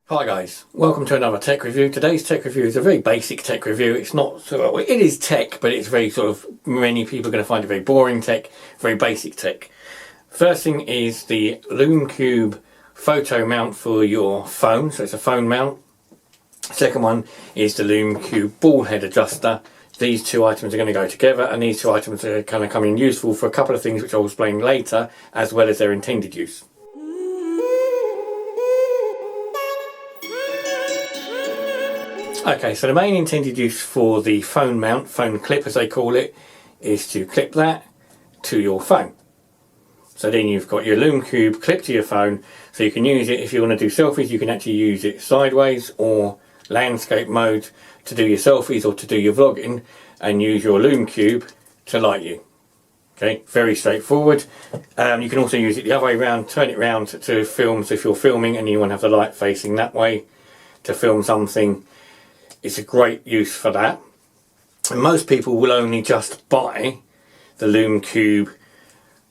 Hi guys, welcome to another tech review. Today's tech review is a very basic tech review. It's not it is tech, but it's very many people are going to find it very boring tech, very basic tech. First thing is the LumeCube photo mount for your phone, so it's a phone mount. Second one is the LumeCube ball head adjuster. These two items are going to go together, and these two items are kind of coming in useful for a couple of things which I'll explain later, as well as their intended use. Okay, so the main intended use for the phone mount, phone clip as they call it, is to clip that to your phone. So then you've got your LumeCube clipped to your phone, so you can use it if you want to do selfies. You can actually use it sideways or landscape mode to do your selfies or to do your vlogging, and use your LumeCube to light you. Okay, very straightforward. You can also use it the other way around, turn it around to film. So if you're filming and you want to have the light facing that way to film something, it's a great use for that. And most people will only just buy the LumeCube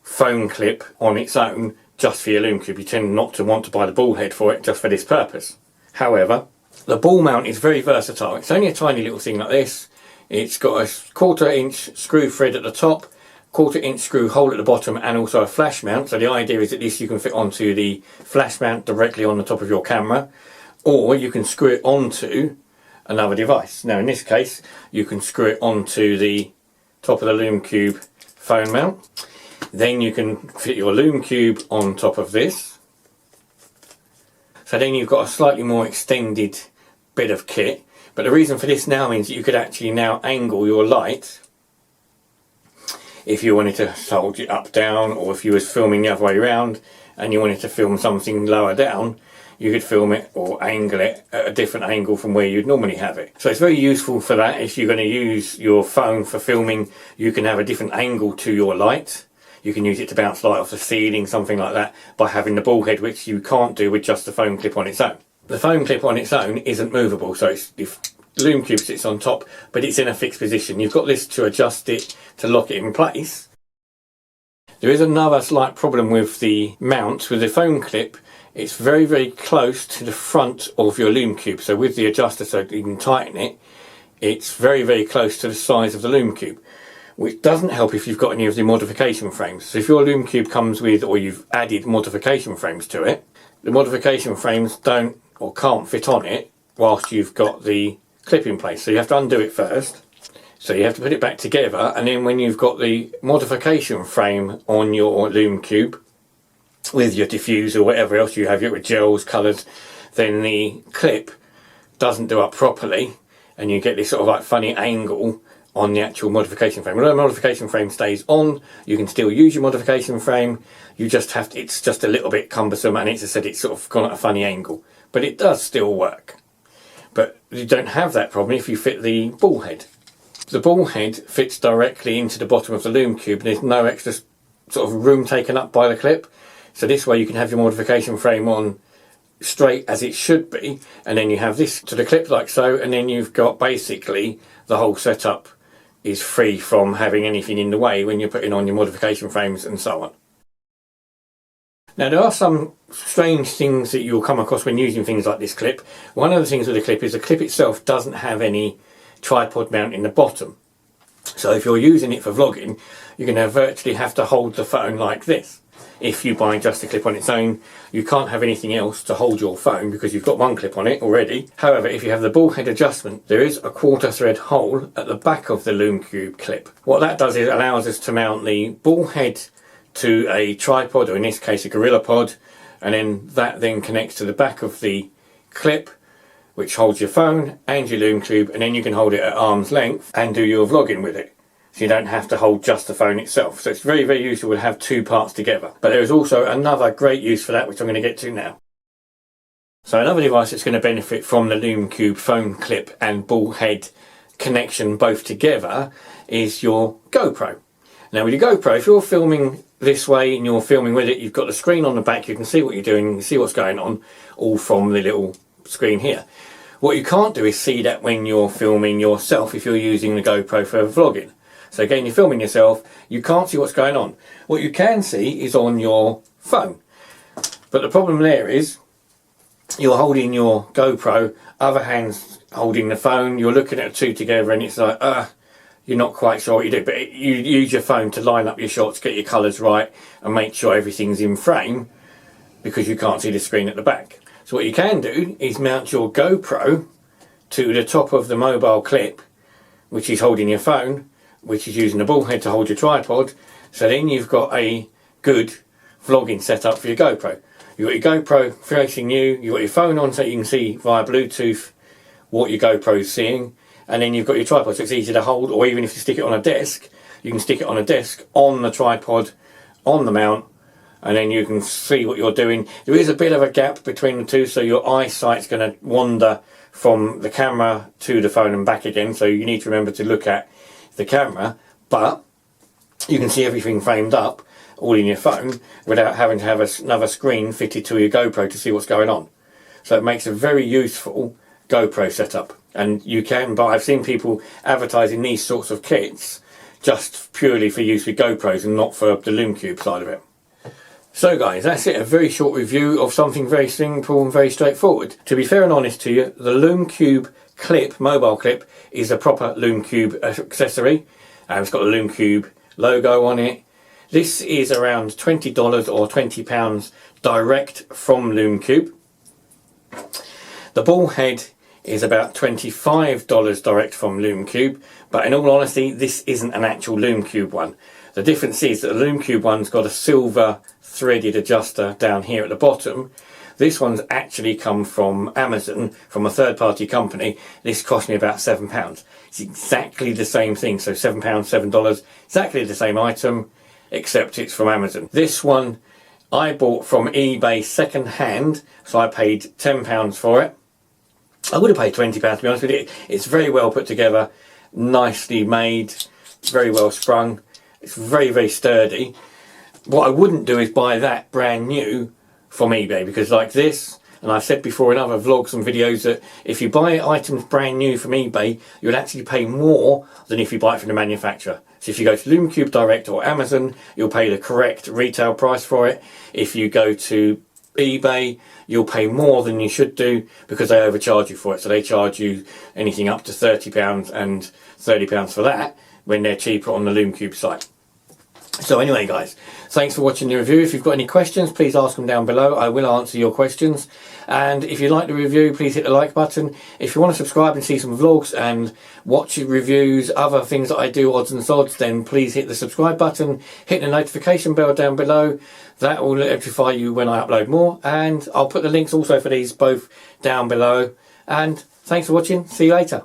phone clip on its own just for your LumeCube. You tend not to want to buy the ball head for it just for this purpose. However, the ball mount is very versatile. It's only a tiny little thing like this. It's got a 1/4 inch screw thread at the top, 1/4 inch screw hole at the bottom, and also a flash mount. So the idea is that this you can fit onto the flash mount directly on the top of your camera, or you can screw it onto another device. Now in this case you can screw it onto the top of the LumeCube phone mount. Then you can fit your LumeCube on top of this. So then you've got a slightly more extended bit of kit. But the reason for this now means that you could actually now angle your light if you wanted to hold it up down, or if you was filming the other way around and you wanted to film something lower down, you could film it or angle it at a different angle from where you'd normally have it. So it's very useful for that. If you're going to use your phone for filming, you can have a different angle to your light. You can use it to bounce light off the ceiling, something like that, by having the ball head, which you can't do with just the phone clip on its own. The phone clip on its own isn't movable, so if LumeCube sits on top, but it's in a fixed position. You've got this to adjust it, to lock it in place. There is another slight problem with the mount. With the phone clip, it's very, very close to the front of your LumeCube. So with the adjuster, so you can tighten it, it's very, very close to the size of the LumeCube, which doesn't help if you've got any of the modification frames. So if your LumeCube comes with, or you've added modification frames to it, the modification frames don't or can't fit on it whilst you've got the clip in place. So you have to undo it first. So you have to put it back together, and then when you've got the modification frame on your LumeCube, with your diffuser or whatever else you have, it with gels, colours, then the clip doesn't do up properly, and you get this sort of like funny angle on the actual modification frame. When the modification frame stays on, you can still use your modification frame. You just have to, it's just a little bit cumbersome, and it's, as I said, it's sort of gone at a funny angle, but it does still work. But you don't have that problem if you fit the ball head. The ball head fits directly into the bottom of the LumeCube, and there's no extra sort of room taken up by the clip. So this way you can have your modification frame on straight as it should be, and then you have this to the clip like so, and then you've got basically the whole setup is free from having anything in the way when you're putting on your modification frames and so on. Now there are some strange things that you'll come across when using things like this clip. One of the things with the clip is the clip itself doesn't have any tripod mount in the bottom. So if you're using it for vlogging, you're going to virtually have to hold the phone like this. If you buy just the clip on its own, you can't have anything else to hold your phone because you've got one clip on it already. However, if you have the ball head adjustment, there is a 1/4 thread hole at the back of the LumeCube clip. What that does is allows us to mount the ball head to a tripod, or in this case a gorilla pod, and then that then connects to the back of the clip, which holds your phone and your LumeCube, and then you can hold it at arm's length and do your vlogging with it. So you don't have to hold just the phone itself. So it's very, very useful to have two parts together. But there is also another great use for that, which I'm going to get to now. So another device that's going to benefit from the LumeCube phone clip and ball head connection both together is your GoPro. Now with your GoPro, if you're filming this way and you're filming with it, you've got the screen on the back, you can see what you're doing, you can see what's going on, all from the little screen here. What you can't do is see that when you're filming yourself if you're using the GoPro for vlogging. So again, you're filming yourself, you can't see what's going on. What you can see is on your phone. But the problem there is you're holding your GoPro, other hand's holding the phone, you're looking at the two together and it's like, you're not quite sure what you do, but you use your phone to line up your shots, get your colours right and make sure everything's in frame because you can't see the screen at the back. So what you can do is mount your GoPro to the top of the mobile clip, which is holding your phone, which is using the ball head to hold your tripod. So then you've got a good vlogging setup for your GoPro. You've got your GoPro facing you, you've got your phone on so you can see via Bluetooth what your GoPro is seeing, and then you've got your tripod so it's easy to hold, or even if you stick it on a desk, you can stick it on a desk, on the tripod, on the mount, and then you can see what you're doing. There is a bit of a gap between the two, so your eyesight's going to wander from the camera to the phone and back again, so you need to remember to look at the camera, but you can see everything framed up all in your phone without having to have another screen fitted to your GoPro to see what's going on. So it makes a very useful GoPro setup, and you can buy, I've seen people advertising these sorts of kits just purely for use with GoPros and not for the LumeCube side of it. So guys, that's it, a very short review of something very simple and very straightforward. To be fair and honest to you, the LumeCube clip, mobile clip, is a proper LumeCube accessory. It's got the LumeCube logo on it. This is around $20 or £20 direct from LumeCube. The ball head is about $25 direct from LumeCube, but in all honesty, this isn't an actual LumeCube one. The difference is that the LumeCube one's got a silver threaded adjuster down here at the bottom. This one's actually come from Amazon, from a third-party company. This cost me about £7. It's exactly the same thing, so £7, $7, exactly the same item, except it's from Amazon. This one I bought from eBay second hand, so I paid £10 for it. I would have paid £20 to be honest with you. It's very well put together, nicely made, very well sprung. It's very, very sturdy. What I wouldn't do is buy that brand new from eBay, because like this, and I've said before in other vlogs and videos, that if you buy items brand new from eBay, you'll actually pay more than if you buy it from the manufacturer. So if you go to LumeCube Direct or Amazon, you'll pay the correct retail price for it. If you go to eBay, you'll pay more than you should do because they overcharge you for it. So they charge you anything up to £30 and £30 for that, when they're cheaper on the LumeCube site. So anyway guys, thanks for watching the review. If you've got any questions, please ask them down below. I will answer your questions. And if you like the review, please hit the like button. If you want to subscribe and see some vlogs and watch reviews, other things that I do, odds and sods, then please hit the subscribe button. Hit the notification bell down below. That will notify you when I upload more. And I'll put the links also for these both down below. And thanks for watching. See you later.